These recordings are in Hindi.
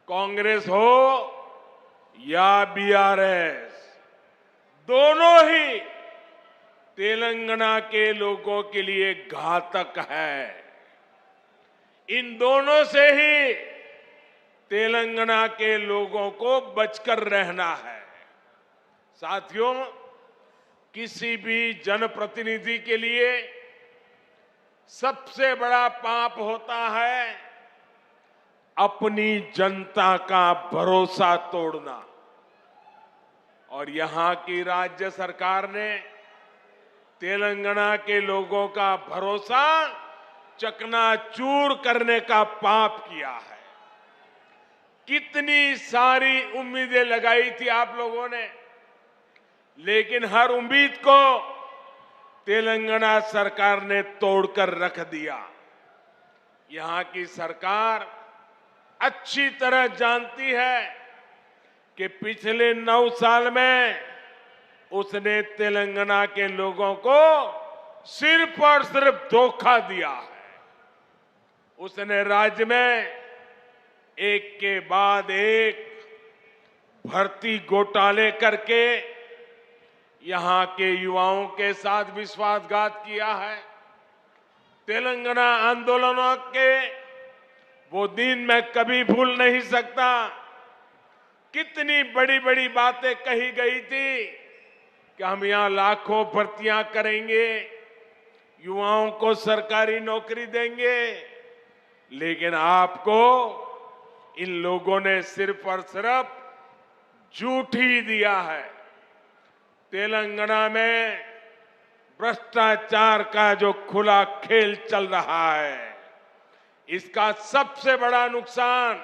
कांग्रेस हो या बीआरएस, दोनों ही तेलंगाना के लोगों के लिए घातक है। इन दोनों से ही तेलंगाना के लोगों को बचकर रहना है। साथियों, किसी भी जनप्रतिनिधि के लिए सबसे बड़ा पाप होता है अपनी जनता का भरोसा तोड़ना। और यहां की राज्य सरकार ने तेलंगाना के लोगों का भरोसा चकनाचूर करने का पाप किया है। कितनी सारी उम्मीदें लगाई थी आप लोगों ने, लेकिन हर उम्मीद को तेलंगाना सरकार ने तोड़कर रख दिया। यहां की सरकार अच्छी तरह जानती है कि पिछले 9 साल में उसने तेलंगाना के लोगों को सिर्फ और सिर्फ धोखा दिया है। उसने राज्य में एक के बाद एक भर्ती घोटाले करके यहां के युवाओं के साथ विश्वासघात किया है। तेलंगाना आंदोलनों के वो दिन मैं कभी भूल नहीं सकता। कितनी बड़ी बड़ी बातें कही गई थी कि हम यहां लाखों भर्तियां करेंगे, युवाओं को सरकारी नौकरी देंगे, लेकिन आपको इन लोगों ने सिर्फ और सिर्फ झूठ ही दिया है। तेलंगाना में भ्रष्टाचार का जो खुला खेल चल रहा है, इसका सबसे बड़ा नुकसान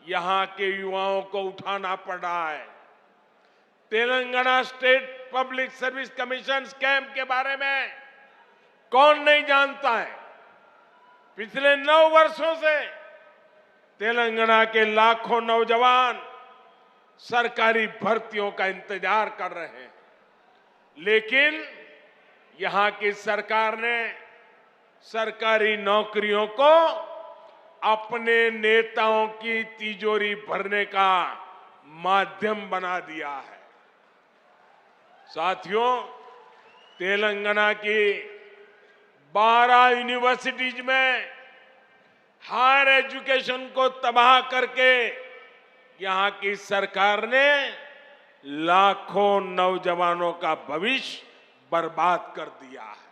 यहां के युवाओं को उठाना पड़ रहा है। Telangana state public service commission scam के बारे में कौन नहीं जानता है। पिछले 9 वर्षों से तेलंगाना के लाखों नौजवान सरकारी भर्तियों का इंतजार कर रहे हैं, लेकिन यहां की सरकार ने सरकारी नौकरियों को अपने नेताओं की तिजोरी भरने का माध्यम बना दिया है। साथियों, तेलंगाना की 12 यूनिवर्सिटीज में हायर एजुकेशन को तबाह करके यहां की सरकार ने लाखों नौजवानों का भविष्य बर्बाद कर दिया है।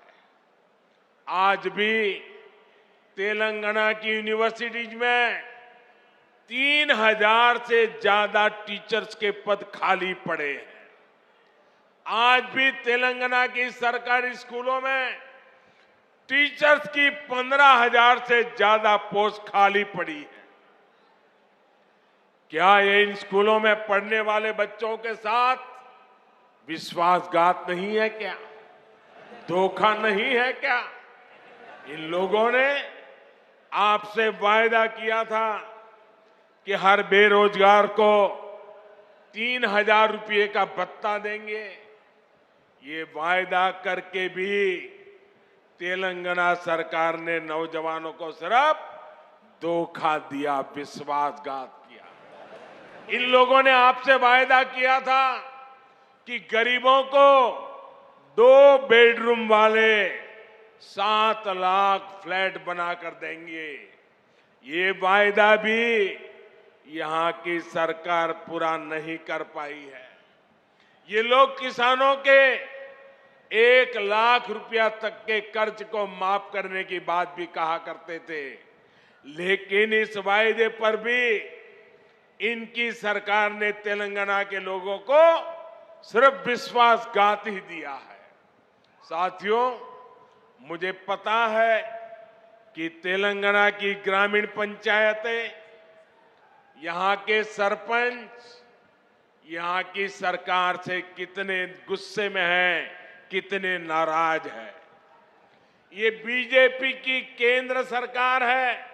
आज भी तेलंगाना की यूनिवर्सिटीज में 3000 से ज्यादा टीचर्स के पद खाली पड़े हैं। आज भी तेलंगाना की सरकारी स्कूलों में टीचर्स की 15,000 से ज्यादा पोस्ट खाली पड़ी है। क्या ये इन स्कूलों में पढ़ने वाले बच्चों के साथ विश्वासघात नहीं है क्या? धोखा नहीं है क्या? इन लोगों ने आपसे वायदा किया था कि हर बेरोजगार को 3,000 रुपये का भत्ता देंगे। ये वायदा करके भी तेलंगाना सरकार ने नौजवानों को सिर्फ धोखा दिया, विश्वासघात किया। इन लोगों ने आपसे वायदा किया था कि गरीबों को 2 बेडरूम वाले 7 लाख फ्लैट बनाकर देंगे। ये वायदा भी यहां की सरकार पूरा नहीं कर पाई है। ये लोग किसानों के 1 लाख रुपया तक के कर्ज को माफ करने की बात भी कहा करते थे, लेकिन इस वायदे पर भी इनकी सरकार ने तेलंगाना के लोगों को सिर्फ विश्वासघात ही दिया है। साथियों, मुझे पता है कि तेलंगाना की ग्रामीण पंचायतें, यहां के सरपंच यहां की सरकार से कितने गुस्से में हैं, कितने नाराज हैं। ये बीजेपी की केंद्र सरकार है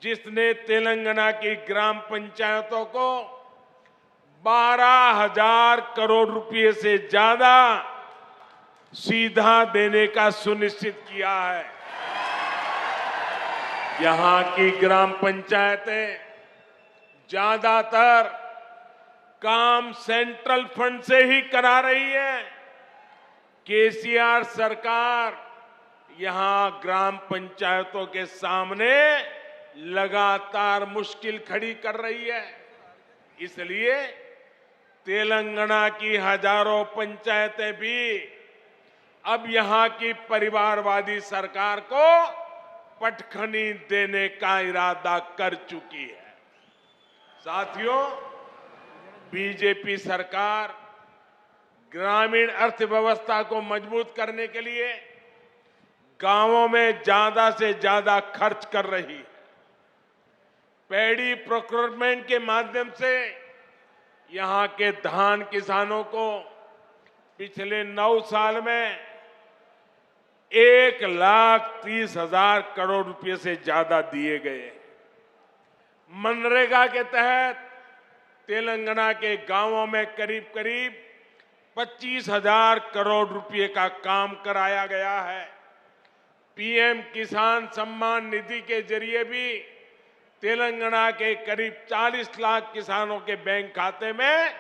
जिसने तेलंगाना की ग्राम पंचायतों को 12,000 करोड़ रुपए से ज्यादा सीधा देने का सुनिश्चित किया है। यहां की ग्राम पंचायतें ज्यादातर काम सेंट्रल फंड से ही करा रही है। केसीआर सरकार यहां ग्राम पंचायतों के सामने लगातार मुश्किल खड़ी कर रही है। इसलिए तेलंगाना की हजारों पंचायतें भी अब यहां की परिवारवादी सरकार को पटखनी देने का इरादा कर चुकी है। साथियों, बीजेपी सरकार ग्रामीण अर्थव्यवस्था को मजबूत करने के लिए गांवों में ज्यादा से ज्यादा खर्च कर रही है। पैडी प्रोक्योरमेंट के माध्यम से यहां के धान किसानों को पिछले 9 साल में 1,30,000 करोड़ रुपए से ज्यादा दिए गए। मनरेगा के तहत तेलंगाना के गांवों में करीब करीब 25,000 करोड़ रुपए का काम कराया गया है। पीएम किसान सम्मान निधि के जरिए भी तेलंगाना के करीब 40 लाख किसानों के बैंक खाते में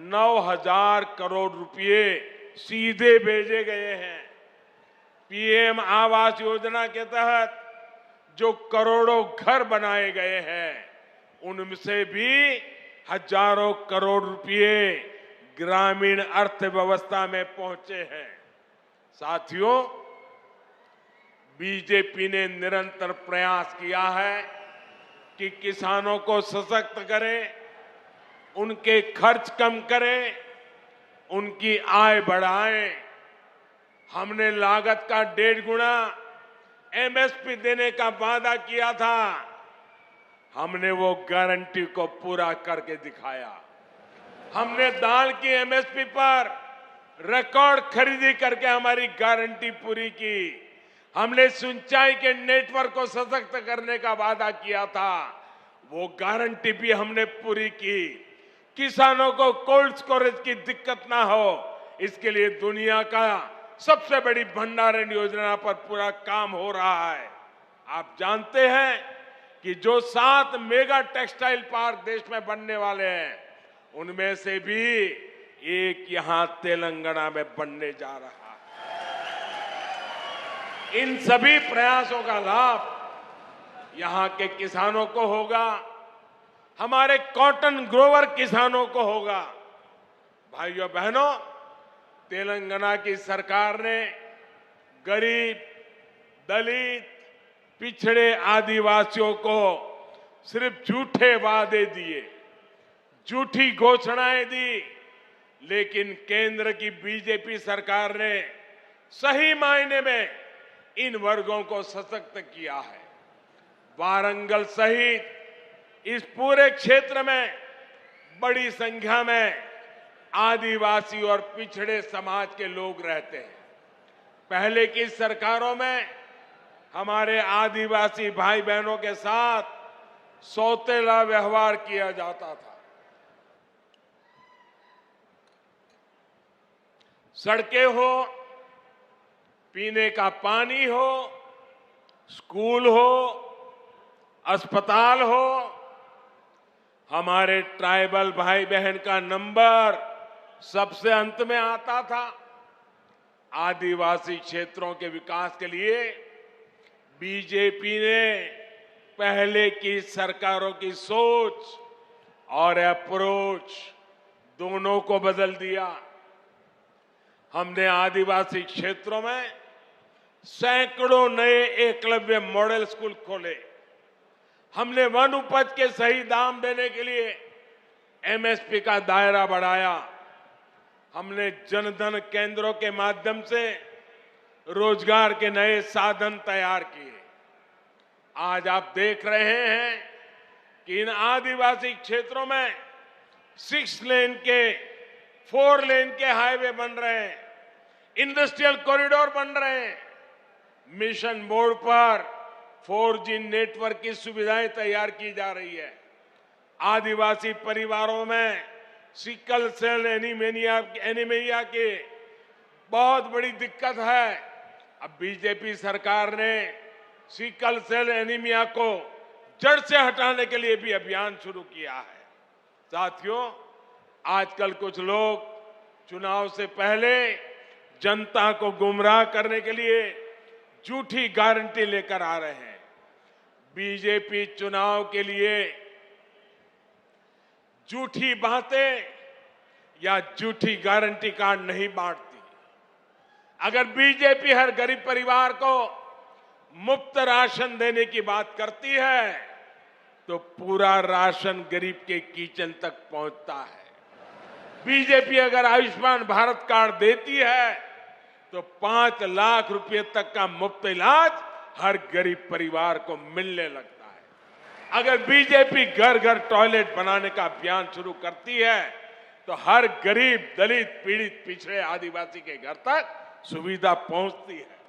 9,000 करोड़ रुपए सीधे भेजे गए हैं। पीएम आवास योजना के तहत जो करोड़ों घर बनाए गए हैं, उनसे भी हजारों करोड़ रुपए ग्रामीण अर्थव्यवस्था में पहुंचे हैं। साथियों, बीजेपी ने निरंतर प्रयास किया है कि किसानों को सशक्त करें, उनके खर्च कम करें, उनकी आय बढ़ाएं। हमने लागत का 1.5 गुना एमएसपी देने का वादा किया था। हमने वो गारंटी को पूरा करके दिखाया। हमने दाल की एमएसपी पर रिकॉर्ड खरीदी करके हमारी गारंटी पूरी की। हमने सिंचाई के नेटवर्क को सशक्त करने का वादा किया था, वो गारंटी भी हमने पूरी की। किसानों को कोल्ड स्टोरेज की दिक्कत ना हो, इसके लिए दुनिया का सबसे बड़ी भंडारण योजना पर पूरा काम हो रहा है। आप जानते हैं कि जो 7 मेगा टेक्सटाइल पार्क देश में बनने वाले हैं, उनमें से भी एक यहां तेलंगाना में बनने जा रहा है। इन सभी प्रयासों का लाभ यहां के किसानों को होगा, हमारे कॉटन ग्रोवर किसानों को होगा। भाइयों बहनों, तेलंगाना की सरकार ने गरीब, दलित, पिछड़े आदिवासियों को सिर्फ झूठे वादे दिए, झूठी घोषणाएं दी, लेकिन केंद्र की बीजेपी सरकार ने सही मायने में इन वर्गों को सशक्त किया है। वारंगल सहित इस पूरे क्षेत्र में बड़ी संख्या में आदिवासी और पिछड़े समाज के लोग रहते हैं। पहले की सरकारों में हमारे आदिवासी भाई बहनों के साथ सौतेला व्यवहार किया जाता था। सड़कें हो, पीने का पानी हो, स्कूल हो, अस्पताल हो, हमारे ट्राइबल भाई बहन का नंबर सबसे अंत में आता था। आदिवासी क्षेत्रों के विकास के लिए बीजेपी ने पहले की सरकारों की सोच और अप्रोच दोनों को बदल दिया। हमने आदिवासी क्षेत्रों में सैकड़ों नए एकलव्य मॉडल स्कूल खोले। हमने वन उपज के सही दाम देने के लिए एमएसपी का दायरा बढ़ाया। हमने जनधन केंद्रों के माध्यम से रोजगार के नए साधन तैयार किए। आज आप देख रहे हैं कि इन आदिवासी क्षेत्रों में 6 लेन के 4 लेन के हाईवे बन रहे हैं, इंडस्ट्रियल कॉरिडोर बन रहे हैं। मिशन मोड पर 4G नेटवर्क की सुविधाएं तैयार की जा रही है। आदिवासी परिवारों में सिकल सेल एनीमिया की बहुत बड़ी दिक्कत है। अब बीजेपी सरकार ने सिकल सेल एनीमिया को जड़ से हटाने के लिए भी अभियान शुरू किया है। साथियों, आजकल कुछ लोग चुनाव से पहले जनता को गुमराह करने के लिए झूठी गारंटी लेकर आ रहे हैं। बीजेपी चुनाव के लिए झूठी बातें या झूठी गारंटी कार्ड नहीं बांटती। अगर बीजेपी हर गरीब परिवार को मुफ्त राशन देने की बात करती है तो पूरा राशन गरीब के किचन तक पहुंचता है। बीजेपी अगर आयुष्मान भारत कार्ड देती है तो 5 लाख रुपए तक का मुफ्त इलाज हर गरीब परिवार को मिलने लगता है। अगर बीजेपी घर घर टॉयलेट बनाने का अभियान शुरू करती है तो हर गरीब, दलित, पीड़ित, पिछड़े, आदिवासी के घर तक सुविधा पहुंचती है।